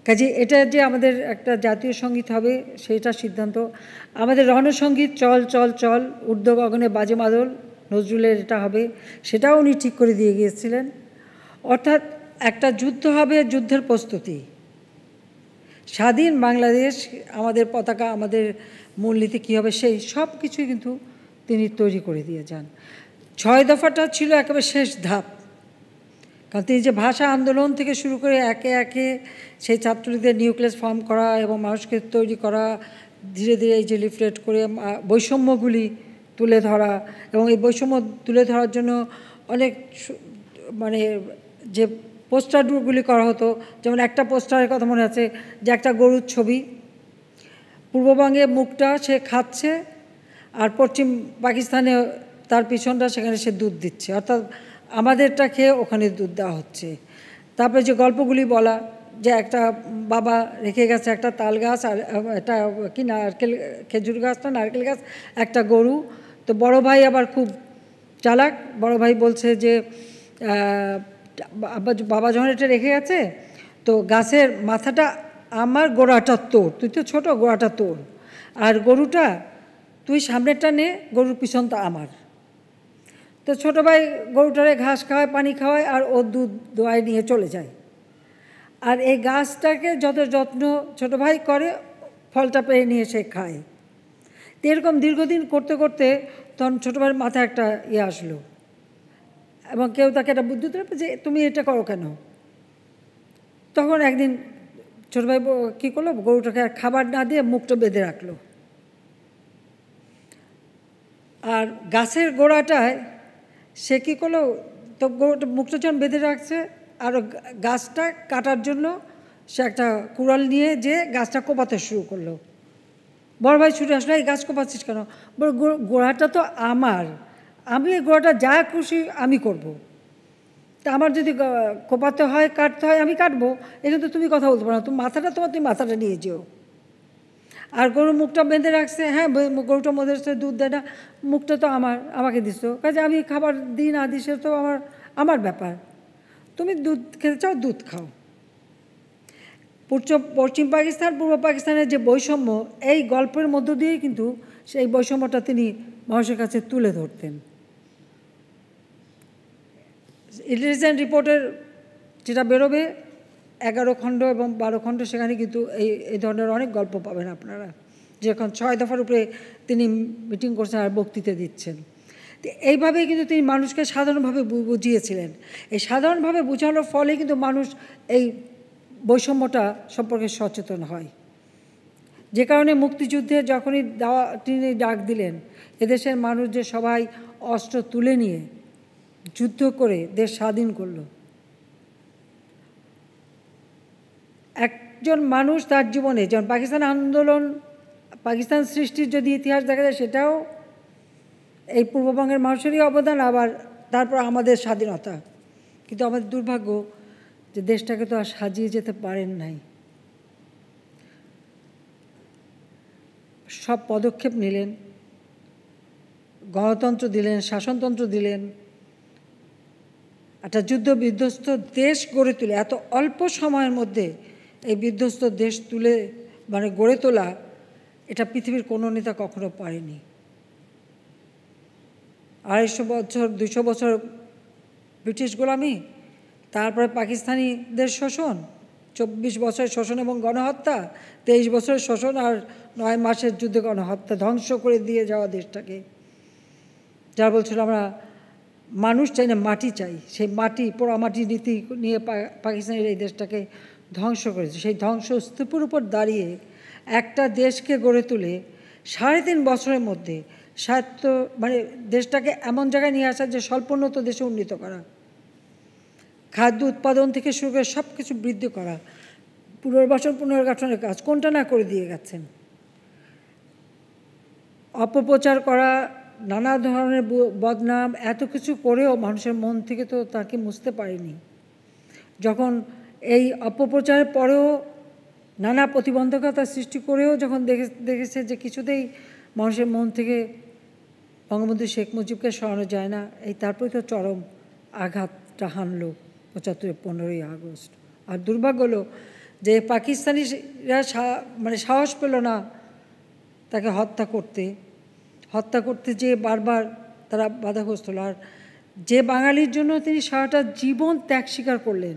Speaker 1: কাজে এটা যে আমাদের একটা জাতীয় সঙ্গীত হবে সেটা সিদ্ধান্ত। আমাদের রণসঙ্গীত চল চল চল, ঊর্ধ্ব গগনে বাজে মাদল, নজরুলের এটা হবে, সেটাও উনি ঠিক করে দিয়ে গিয়েছিলেন। অর্থাৎ একটা যুদ্ধ হবে, যুদ্ধের প্রস্তুতি। স্বাধীন বাংলাদেশ, আমাদের পতাকা, আমাদের মূলনীতি কী হবে, সেই সব কিছুই কিন্তু তিনি তৈরি করে দিয়ে যান। 6 দফাটা ছিল একেবারে শেষ ধাপ, কারণ তিনি যে ভাষা আন্দোলন থেকে শুরু করে একে একে সেই ছাত্রলীগদের নিউক্লিয়াস ফর্ম করা এবং মানুষকে তৈরি করা, ধীরে ধীরে এই যে লিফলেট করে বৈষম্যগুলি তুলে ধরা, এবং এই বৈষম্য তুলে ধরার জন্য অনেক মানে যে পোস্টারগুলি করা হতো, যেমন একটা পোস্টারের কথা মনে আছে যে একটা গরুর ছবি, পূর্ববঙ্গে মুখটা সে খাচ্ছে আর পশ্চিম পাকিস্তানে তার পিছনটা, সেখানে সে দুধ দিচ্ছে, অর্থাৎ আমাদেরটা খেয়ে ওখানে দুধ দেওয়া হচ্ছে। তারপরে যে গল্পগুলি বলা, যে একটা বাবা রেখে গেছে একটা তাল গাছ আর একটা কি নারকেল, খেজুর গাছ না নারকেল গাছ, একটা গরু। তো বড় ভাই আবার খুব চালাক, বড় ভাই বলছে যে বাবা যখন এটা রেখে গেছে তো গাছের মাথাটা আমার, গোড়াটা তোর, তুই তো ছোটো, গোড়াটা তোর, আর গরুটা তুই সামনেরটা নে, গরুর পিছনটা আমার। তো ছোটো ভাই গরুটারে ঘাস খাওয়ায়, পানি খাওয়ায়, আর ও দুধ দোয়ায় নিয়ে চলে যায়। আর এই গাছটাকে যত যত্ন ছোটো ভাই করে, ফলটা পেয়ে নিয়ে সে খায়। তো এরকম দীর্ঘদিন করতে করতে তখন ছোটো ভাইয়ের মাথায় একটা ইয়ে আসলো, এবং কেউ তাকে একটা বুদ্ধি দিল যে তুমি এটা করো কেন। তখন একদিন ছোটো ভাই কী করলো, গরুটাকে আর খাবার না দিয়ে মুখটা বেঁধে রাখলো, আর গাছের গোড়াটায় সে কী করলো, তো গরুটা মুখটা যখন বেঁধে রাখছে, আর গাছটা কাটার জন্য সে একটা কুড়াল নিয়ে যে গাছটা কোপাতে শুরু করলো। বড় ভাই ছুটে আসলো, এই গাছ কোপাচ্ছিস কেন? বলে গোড়াটা তো আমার, আমি এই গোড়াটা যা খুশি আমি করব, তা আমার যদি কোপাতে হয়, কাটতে হয়, আমি কাটবো, এখানে তো তুমি কথা বলতে পারো না, তুমি মাথাটা তোমার, তুমি মাথাটা নিয়ে যেও। আর গরুর মুখটা বেঁধে রাখছে, হ্যাঁ গরুটা মধ্যে দুধ দেয় না, মুখটা তো আমার, আমাকে দিস, কাজে আমি খাবার দিই না দিই, সে তো আমার ব্যাপার, তুমি দুধ খেতে চাও দুধ খাও। পশ্চিম পাকিস্তান পূর্ব পাকিস্তানের যে বৈষম্য, এই গল্পের মধ্য দিয়েই কিন্তু সেই বৈষম্যটা তিনি মানুষের কাছে তুলে ধরতেন। ইন্টেলিজেন্স রিপোর্টের যেটা বেরোবে 11 খণ্ড এবং 12 খণ্ড, সেখানে কিন্তু এই ধরনের অনেক গল্প পাবেন আপনারা, যে এখন 6 দফার উপরে তিনি মিটিং করছেন আর বক্তৃতা দিচ্ছেন। তো এইভাবেই কিন্তু তিনি মানুষকে সাধারণভাবে বুঝিয়েছিলেন। এই সাধারণভাবে বোঝানোর ফলে কিন্তু মানুষ এই বৈষম্যটা সম্পর্কে সচেতন হয়, যে কারণে মুক্তিযুদ্ধে যখনই তিনি ডাক দিলেন, এদেশের মানুষ যে সবাই অস্ত্র তুলে নিয়ে যুদ্ধ করে দেশ স্বাধীন করল। একজন মানুষ তার জীবনে, যেমন পাকিস্তান আন্দোলন, পাকিস্তান সৃষ্টির যদি ইতিহাস দেখা যায়, সেটাও এই পূর্ববঙ্গের মানুষেরই অবদান, আবার তারপর আমাদের স্বাধীনতা। কিন্তু আমাদের দুর্ভাগ্য যে দেশটাকে তো আর সাজিয়ে যেতে পারেন নাই। সব পদক্ষেপ নিলেন, গণতন্ত্র দিলেন, শাসনতন্ত্র দিলেন, একটা যুদ্ধ বিধ্বস্ত দেশ গড়ে তুলে, এত অল্প সময়ের মধ্যে এই বিধ্বস্ত দেশ গড়ে তোলা, এটা পৃথিবীর কোনো নেতা কখনো পারেনি। 250 বছর 200 বছর ব্রিটিশ গোলামি, তারপরে পাকিস্তানিদের শোষণ, 24 বছরের শোষণ এবং গণহত্যা, 23 বছরের শোষণ আর 9 মাসের যুদ্ধে গণহত্যা, ধ্বংস করে দিয়ে যাওয়া দেশটাকে। যারা বলছিল আমরা মানুষ চাই না, মাটি চাই, সেই মাটি, পোড়ামাটি নীতি নিয়ে পাকিস্তানের এই দেশটাকে ধ্বংস করেছে। সেই ধ্বংসস্তূপের উপর দাঁড়িয়ে একটা দেশকে গড়ে তুলে 3.5 বছরের মধ্যে দেশটাকে এমন জায়গায় নিয়ে আসা যে স্বল্পোন্নত দেশে উন্নীত করা, খাদ্য উৎপাদন থেকে শুরু করে সব কিছু বৃদ্ধি করা, পুনর্বাসন পুনর্গঠনের কাজ কোনটা না করে দিয়ে গেছেন। অপপ্রচার করা, নানা ধরনের বদনাম, এত কিছু করেও মানুষের মন থেকে তো তাকে মুছতে পারেনি। যখন এই অপপ্রচারের পরেও নানা প্রতিবন্ধকতা সৃষ্টি করেও যখন দেখেছে যে কিছুতেই মানুষের মন থেকে বঙ্গবন্ধু শেখ মুজিবকে সরানো যায় না, এই তারপরে তো চরম আঘাতটা হানল 75 15ই আগস্ট। আর দুর্ভাগ্য হলো যে পাকিস্তানিরা সাহস পেল না তাকে হত্যা করতে যে বারবার তারা বাধাগ্রস্ত হল। আর যে বাঙালির জন্য তিনি সারাটা জীবন ত্যাগ স্বীকার করলেন,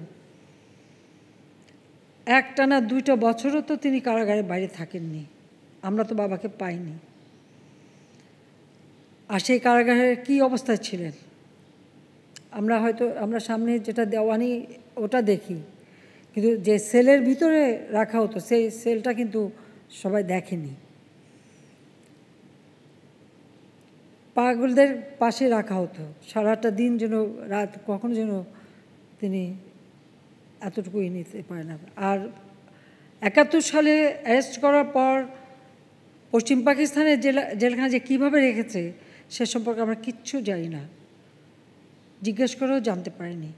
Speaker 1: একটানা 2টা বছরও তো তিনি কারাগারের বাইরে থাকেননি, আমরা তো বাবাকে পাইনি। আর সেই কারাগারের কী অবস্থায় ছিলেন আমরা সামনে যেটা দেওয়ানি ওটা দেখি, কিন্তু যে সেলের ভিতরে রাখা হতো সেই সেলটা কিন্তু সবাই দেখেনি। পাগলদের পাশে রাখা হতো, সারাটা দিন যেন রাত কখনো যেন তিনি এতটুকুই নিতে পারে না। আর ৭১ সালে অ্যারেস্ট করার পর পশ্চিম পাকিস্তানের জেলখানা যে কীভাবে রেখেছে সে সম্পর্কে আমরা কিচ্ছু জানি না, জিজ্ঞেস করেও জানতে পারিনি।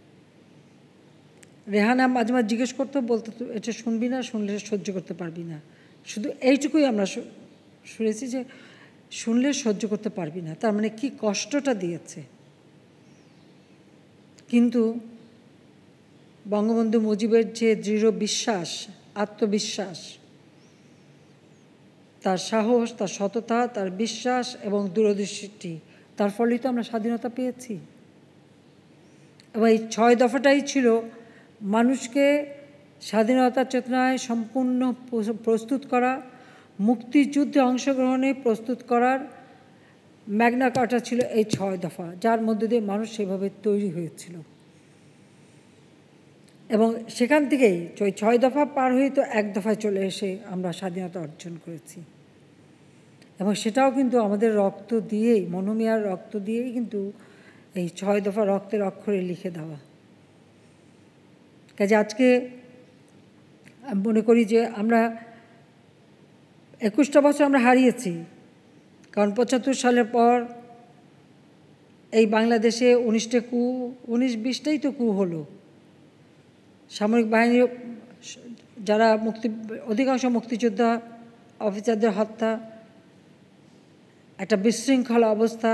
Speaker 1: রেহানা মাঝে মাঝে জিজ্ঞেস করতো, বলতো এটা শুনবি না, শুনলে সহ্য করতে পারবি না। শুধু এইটুকুই আমরা শুনেছি যে শুনলে সহ্য করতে পারবি না, তার মানে কি কষ্টটা দিয়েছে। কিন্তু বঙ্গবন্ধু মুজিবের যে দৃঢ় বিশ্বাস, আত্মবিশ্বাস, তার সাহস, তার সততা, তার বিশ্বাস এবং দূরদৃষ্টি, তার ফলেই তো আমরা স্বাধীনতা পেয়েছি। এবং এই ৬ দফাটাই ছিল মানুষকে স্বাধীনতার চেতনায় সম্পূর্ণ প্রস্তুত করা, মুক্তিযুদ্ধে অংশগ্রহণে প্রস্তুত করার ম্যাগনা কার্টা ছিল এই ৬ দফা, যার মধ্যে দিয়ে মানুষ সেভাবে তৈরি হয়েছিল। এবং সেখান থেকেই ৬ দফা পার হয়ে তো ১ দফায় চলে এসে আমরা স্বাধীনতা অর্জন করেছি। এবং সেটাও কিন্তু আমাদের রক্ত দিয়েই, মনোমিয়ার রক্ত দিয়েই কিন্তু এই ৬ দফা রক্তের অক্ষরে লিখে দেওয়া। কাজে আজকে আমি মনে করি যে আমরা ২১টা বছর আমরা হারিয়েছি, কারণ ৭৫ সালের পর এই বাংলাদেশে ১৯-২০টাই তো কু হলো। সামরিক বাহিনীর যারা অধিকাংশ মুক্তিযোদ্ধা অফিসারদের হত্যা, একটা বিশৃঙ্খলা অবস্থা,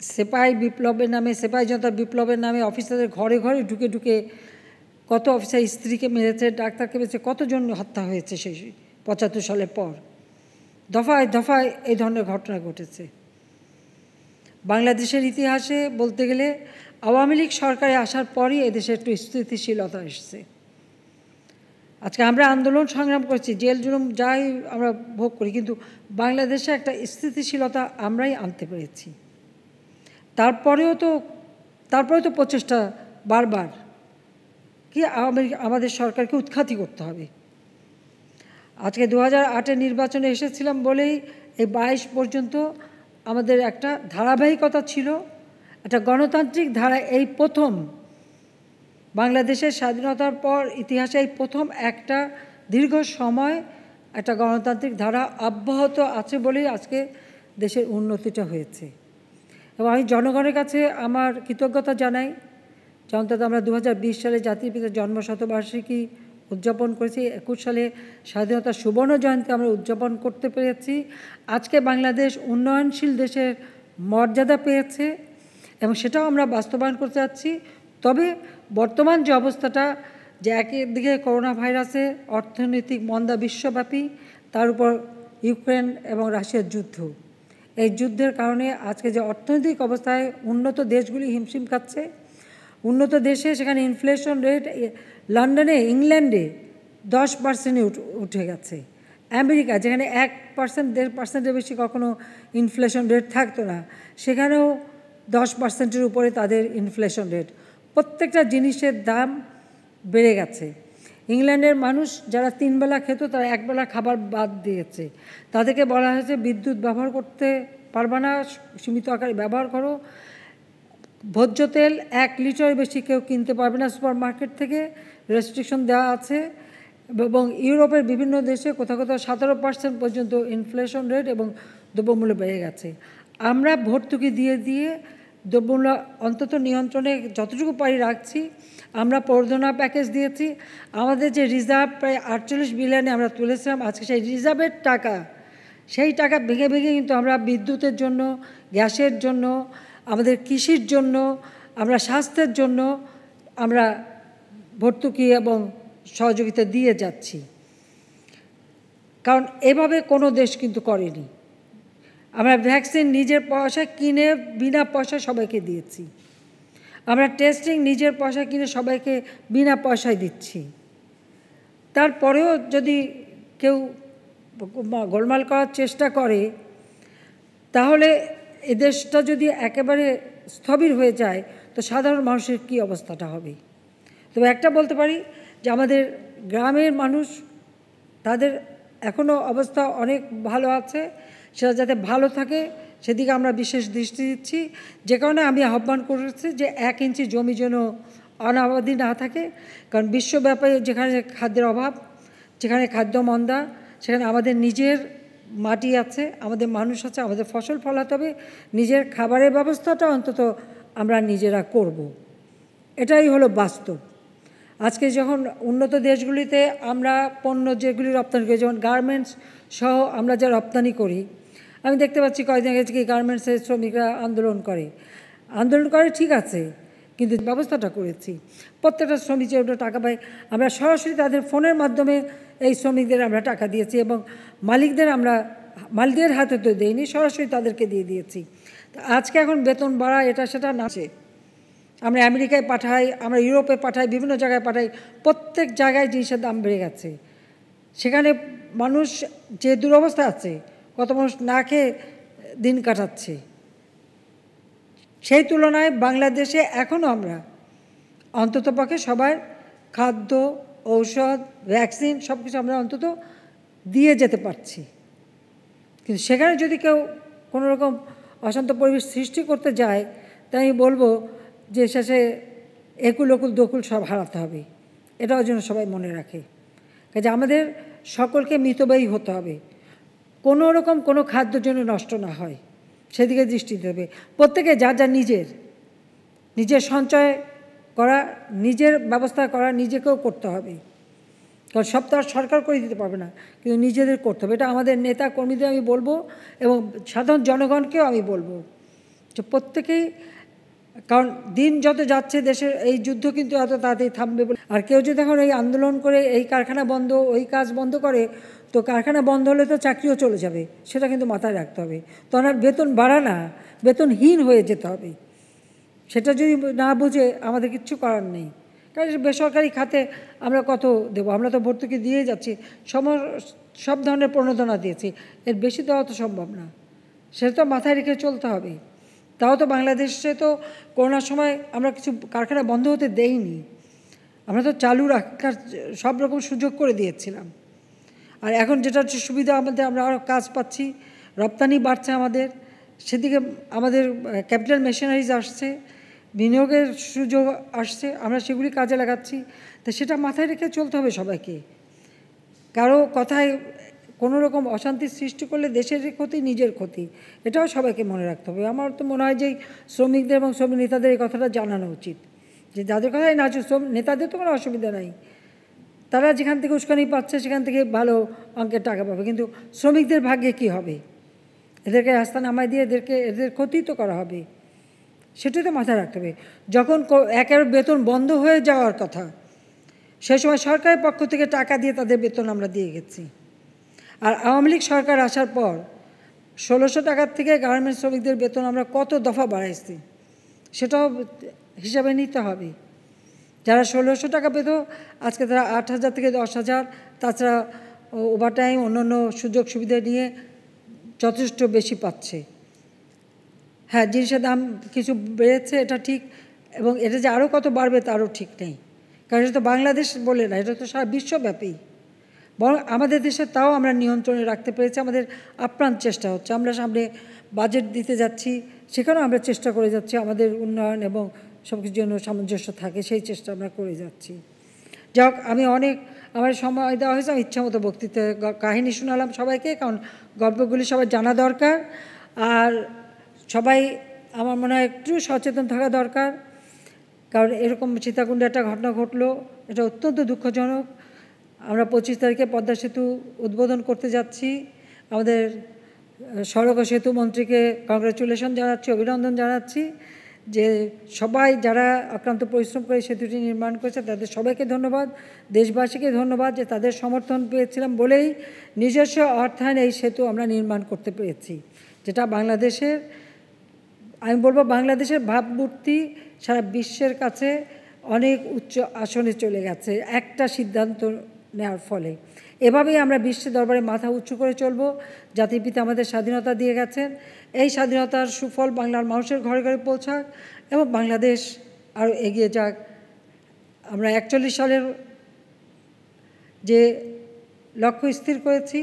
Speaker 1: সিপাহী বিপ্লবের নামে, সিপাহী জনতা বিপ্লবের নামে অফিসারদের ঘরে ঘরে ঢুকে ঢুকে কত অফিসার স্ত্রীকে মেরেছে, ডাক্তারকে মেরেছে, কতজন হত্যা হয়েছে সেই ৭৫ সালের পর। দফায় দফায় এই ধরনের ঘটনা ঘটেছে। বাংলাদেশের ইতিহাসে বলতে গেলে আওয়ামী লীগ সরকারে আসার পরই এদেশে একটু স্থিতিশীলতা এসেছে। আজকে আমরা আন্দোলন সংগ্রাম করছি, জেল জুলুম যাই আমরা ভোগ করি, কিন্তু বাংলাদেশে একটা স্থিতিশীলতা আমরাই আনতে পেরেছি। তারপরেও তো প্রচেষ্টা বারবার কি আমাদের সরকারকে উৎখাতি করতে হবে। আজকে ২০০৮-এর নির্বাচনে এসেছিলাম বলেই এই ২২ পর্যন্ত আমাদের একটা ধারাবাহিকতা ছিল, একটা গণতান্ত্রিক ধারা। এই প্রথম বাংলাদেশের স্বাধীনতার পর ইতিহাসে এই প্রথম একটা দীর্ঘ সময় একটা গণতান্ত্রিক ধারা অব্যাহত আছে বলেই আজকে দেশের উন্নতিটা হয়েছে। এবং আমি জনগণের কাছে আমার কৃতজ্ঞতা জানাই, যেমন আমরা ২০২০ সালে জাতির পিতার জন্মশতবার্ষিকী উদযাপন করেছি, ২১ সালে স্বাধীনতার সুবর্ণ জয়ন্তী আমরা উদযাপন করতে পেরেছি। আজকে বাংলাদেশ উন্নয়নশীল দেশের মর্যাদা পেয়েছে এবং সেটাও আমরা বাস্তবায়ন করতে যাচ্ছি। তবে বর্তমান যে অবস্থাটা, যে একদিকে করোনা ভাইরাসে অর্থনৈতিক মন্দা বিশ্বব্যাপী, তার উপর ইউক্রেন এবং রাশিয়ার যুদ্ধ, এই যুদ্ধের কারণে আজকে যে অর্থনৈতিক অবস্থায় উন্নত দেশগুলি হিমশিম খাচ্ছে। উন্নত দেশে সেখানে ইনফ্লেশন রেট লন্ডনে, ইংল্যান্ডে 10% উঠে গেছে। আমেরিকা যেখানে 1%, 1.5%-এর বেশি কখনো ইনফ্লেশন রেট থাকতো না, সেখানেও 10%-এর উপরে তাদের ইনফ্লেশন রেট। প্রত্যেকটা জিনিসের দাম বেড়ে গেছে। ইংল্যান্ডের মানুষ যারা 3 বেলা খেত তারা 1 বেলা খাবার বাদ দিয়েছে। তাদেরকে বলা হয়েছে বিদ্যুৎ ব্যবহার করতে পারবে না, সীমিত আকারে ব্যবহার করো। ভোজ্য তেল 1 লিটার বেশি কেউ কিনতে পারবে না সুপার মার্কেট থেকে, রেস্ট্রিকশন দেওয়া আছে। এবং ইউরোপের বিভিন্ন দেশে কোথাও কোথাও 17% পর্যন্ত ইনফ্লেশন রেট এবং দ্রব্যমূল্য বেড়ে গেছে। আমরা ভর্তুকি দিয়ে দিয়ে দ্রব্যমূল্য অন্তত নিয়ন্ত্রণে যতটুকু পারি রাখছি। আমরা প্রণোদনা প্যাকেজ দিয়েছি। আমাদের যে রিজার্ভ প্রায় 48 বিলিয়নে আমরা তুলেছিলাম, আজকে সেই রিজার্ভের টাকা, সেই টাকা ভেঙে ভেঙে কিন্তু আমরা বিদ্যুতের জন্য, গ্যাসের জন্য, আমাদের কৃষির জন্য, আমরা স্বাস্থ্যের জন্য আমরা ভর্তুকি এবং সহযোগিতা দিয়ে যাচ্ছি। কারণ এভাবে কোনো দেশ কিন্তু করেনি। আমরা ভ্যাকসিন নিজের পয়সায় কিনে বিনা পয়সায় সবাইকে দিয়েছি। আমরা টেস্টিং নিজের পয়সায় কিনে সবাইকে বিনা পয়সায় দিচ্ছি। তারপরেও যদি কেউ গোলমাল করার চেষ্টা করে, তাহলে এ দেশটা যদি একেবারে স্থবির হয়ে যায় তো সাধারণ মানুষের কী অবস্থাটা হবে। তবে একটা বলতে পারি যে আমাদের গ্রামের মানুষ তাদের এখনও অবস্থা অনেক ভালো আছে, সেটা যাতে ভালো থাকে সেদিকে আমরা বিশেষ দৃষ্টি দিচ্ছি। যে কারণে আমি আহ্বান করেছি যে 1 ইঞ্চি জমি যেন অনাবাদি না থাকে, কারণ বিশ্বব্যাপী যেখানে খাদ্যের অভাব, যেখানে খাদ্য মন্দা, সেখানে আমাদের নিজের মাটি আছে, আমাদের মানুষ আছে, আমাদের ফসল ফলাতে হবে, নিজের খাবারের ব্যবস্থাটা অন্তত আমরা নিজেরা করব। এটাই হলো বাস্তব। আজকে যখন উন্নত দেশগুলিতে আমরা পণ্য যেগুলি রপ্তানি করি, যেমন গার্মেন্টস সহ আমরা যা রপ্তানি করি, আমি দেখতে পাচ্ছি কয়েকদিন আগে কি গার্মেন্টসের শ্রমিকরা আন্দোলন করে ঠিক আছে, কিন্তু ব্যবস্থাটা করেছি প্রত্যেকটা শ্রমিক যে টাকা পায়, আমরা সরাসরি তাদের ফোনের মাধ্যমে এই শ্রমিকদের আমরা টাকা দিয়েছি এবং মালিকদের হাতে তো দেইনি, সরাসরি তাদেরকে দিয়ে দিয়েছি। আজকে এখন বেতন বাড়া এটা সেটা নাচে, আমরা আমেরিকায় পাঠাই, আমরা ইউরোপে পাঠাই, বিভিন্ন জায়গায় পাঠাই, প্রত্যেক জায়গায় জিনিসের দাম বেড়ে গেছে। সেখানে মানুষ যে দুরবস্থা আছে, কত মানুষ না খেয়ে দিন কাটাচ্ছে, সেই তুলনায় বাংলাদেশে এখনও আমরা অন্ততপক্ষে সবার খাদ্য, ঔষধ, ভ্যাকসিন সব কিছু আমরা অন্তত দিয়ে যেতে পারছি। কিন্তু সেখানে যদি কেউ কোনোরকম অশান্ত পরিবেশ সৃষ্টি করতে যায়, তাই আমি বলবো যে শেষে একুল ওকুল দকুল সব হারাতে হবে, এটাও যেন সবাই মনে রাখে। কাজে আমাদের সকলকে মিতব্যয়ী হতে হবে, কোনো রকম কোনো খাদ্য যেন নষ্ট না হয় সেদিকে দৃষ্টি দেবে। প্রত্যেকে যার যার নিজের সঞ্চয় করা, নিজের ব্যবস্থা করা নিজেকেও করতে হবে, কারণ সব তো আর সরকার করে দিতে পারবে না, কিন্তু নিজেদের করতে হবে। এটা আমাদের নেতা কর্মীদের আমি বলবো এবং সাধারণ জনগণকেও আমি বলবো যে প্রত্যেকেই, কারণ দিন যত যাচ্ছে দেশের এই যুদ্ধ কিন্তু এত তাড়াতাড়ি থামবে বলে, আর কেউ যদি এখন এই আন্দোলন করে এই কারখানা বন্ধ ওই কাজ বন্ধ করে, তো কারখানা বন্ধ হলে তো চাকরিও চলে যাবে, সেটা কিন্তু মাথায় রাখতে হবে। তখন আর বেতন বাড়া না, বেতনহীন হয়ে যেতে হবে। সেটা যদি না বুঝে আমাদের কিচ্ছু করার নেই। কারণ বেসরকারি খাতে আমরা কত দেবো, আমরা তো ভর্তুকি দিয়ে যাচ্ছি, সব ধরনের প্রণোদনা দিয়েছি, এর বেশি দেওয়া তো সম্ভব না, সেটা তো মাথায় রেখে চলতে হবে। তাও তো বাংলাদেশে তো করোনার সময় আমরা কিছু কারখানা বন্ধ হতে দেইনি, আমরা তো চালু রাখার সব রকম সুযোগ করে দিয়েছিলাম। আর এখন যেটা হচ্ছে সুবিধা আমাদের, আমরা আরও কাজ পাচ্ছি, রপ্তানি বাড়ছে আমাদের, সেদিকে আমাদের ক্যাপিটাল মেশিনারিজ আসছে, বিনিয়োগের সুযোগ আসছে, আমরা সেগুলি কাজে লাগাচ্ছি। তো সেটা মাথায় রেখে চলতে হবে সবাইকে। কারো কথায় কোনো রকম অশান্তির সৃষ্টি করলে দেশের ক্ষতি, নিজের ক্ষতি, এটাও সবাইকে মনে রাখতে হবে। আমার তো মনে হয় যে শ্রমিকদের এবং শ্রমিক নেতাদের এই কথাটা জানানো উচিত, যে যাদের কথাই না, নেতাদের তো কোনো অসুবিধা নাই, তারা যেখান থেকে উস্কানি পাচ্ছে সেখান থেকে ভালো অঙ্কের টাকা পাবে, কিন্তু শ্রমিকদের ভাগ্যে কি হবে? এদেরকে রাস্তা নামায় দিয়ে এদের ক্ষতি তো করা হবে, সেটাই তো মাথায় রাখতে হবে। যখন একেবারে বেতন বন্ধ হয়ে যাওয়ার কথা, সেই সময় সরকারের পক্ষ থেকে টাকা দিয়ে তাদের বেতন আমরা দিয়ে গেছি। আর আওয়ামী লীগ সরকার আসার পর 1600 টাকার থেকে গার্মেন্টস শ্রমিকদের বেতন আমরা কত দফা বাড়াইছি, সেটাও হিসাবে নিতে হবে। যারা 1600 টাকা পেত আজকে তারা 8000 থেকে 10,000, তাছাড়া ওভারটাইম অন্যান্য সুযোগ সুবিধা নিয়ে যথেষ্ট বেশি পাচ্ছে। হ্যাঁ, জিনিসের দাম কিছু বেড়েছে, এটা ঠিক, এবং এটা যে আরও কত বাড়বে তারও ঠিক নেই, কারণ এটা তো বাংলাদেশ বলে না, এটা তো সারা বিশ্বব্যাপী। বরং আমাদের দেশে তাও আমরা নিয়ন্ত্রণে রাখতে পেরেছি, আমাদের আপ্রাণ চেষ্টা হচ্ছে। আমরা সামনে বাজেট দিতে যাচ্ছি, সেখানেও আমরা চেষ্টা করে যাচ্ছি আমাদের উন্নয়ন এবং সব কিছুর জন্য সামঞ্জস্য থাকে, সেই চেষ্টা আমরা করে যাচ্ছি। যাই হোক, আমি আমার সময় দেওয়া হয়েছে, আমি ইচ্ছামতো বক্তৃতা কাহিনী শোনালাম সবাইকে, কারণ গল্পগুলি সবাই জানা দরকার। আর সবাই আমার মনে হয় একটু সচেতন থাকা দরকার, কারণ এরকম সীতাকুণ্ডে একটা ঘটনা ঘটলো, এটা অত্যন্ত দুঃখজনক। আমরা 25 তারিখে পদ্মা সেতু উদ্বোধন করতে যাচ্ছি। আমাদের সড়ক ও সেতু মন্ত্রীকে কংগ্রেচুলেশন জানাচ্ছি, অভিনন্দন জানাচ্ছি, যে সবাই যারা অক্লান্ত পরিশ্রম করে সেতুটি নির্মাণ করেছে তাদের সবাইকে ধন্যবাদ, দেশবাসীকে ধন্যবাদ যে তাদের সমর্থন পেয়েছিলাম বলেই নিজস্ব অর্থায়নে এই সেতু আমরা নির্মাণ করতে পেরেছি, যেটা বাংলাদেশের, আমি বলবো বাংলাদেশের ভাবমূর্তি সারা বিশ্বের কাছে অনেক উচ্চ আসনে চলে গেছে একটা সিদ্ধান্ত নেওয়ার ফলে। এভাবেই আমরা বিশ্বের দরবারে মাথা উঁচু করে চলব। জাতির পিতা আমাদের স্বাধীনতা দিয়ে গেছেন, এই স্বাধীনতার সুফল বাংলার মানুষের ঘরে ঘরে পৌঁছাক এবং বাংলাদেশ আরও এগিয়ে যাক। আমরা 41 সালের যে লক্ষ্য স্থির করেছি,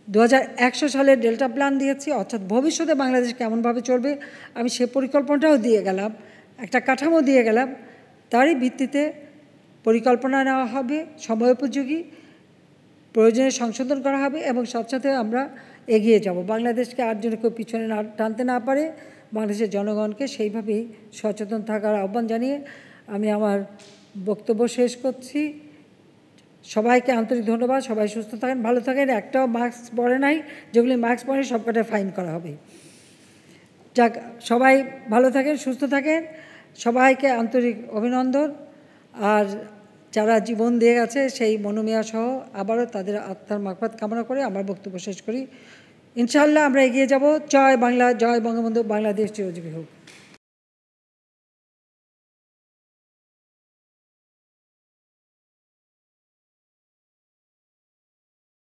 Speaker 1: 2100 সালের ডেল্টা প্ল্যান দিয়েছি, অর্থাৎ ভবিষ্যতে বাংলাদেশ কেমনভাবে চলবে আমি সে পরিকল্পনাটাও দিয়ে গেলাম, একটা কাঠামো দিয়ে গেলাম। তারই ভিত্তিতে পরিকল্পনা নেওয়া হবে, সময়োপযোগী, প্রয়োজনে সংশোধন করা হবে এবং সাথে আমরা এগিয়ে যাব। বাংলাদেশকে আর যেন কেউ পিছনে না টানতে না পারে, বাংলাদেশের জনগণকে সেইভাবেই সচেতন থাকার আহ্বান জানিয়ে আমি আমার বক্তব্য শেষ করছি। সবাইকে আন্তরিক ধন্যবাদ। সবাই সুস্থ থাকেন, ভালো থাকেন। একটাও মাস্ক পরে নাই, যেগুলি মাস্ক পরে সবকটা ফাইন করা হবে। যাক, সবাই ভালো থাকেন, সুস্থ থাকেন। সবাইকে আন্তরিক অভিনন্দন। আর যারা জীবন দিয়ে গেছে সেই মনোমিয়া সহ আবারও তাদের আত্মার মাগফিরাত কামনা করে আমার বক্তব্য শেষ করি। ইনশাআল্লাহ আমরা এগিয়ে যাব। জয় বাংলা, জয় বঙ্গবন্ধু, বাংলাদেশ চিরজীবী হোক।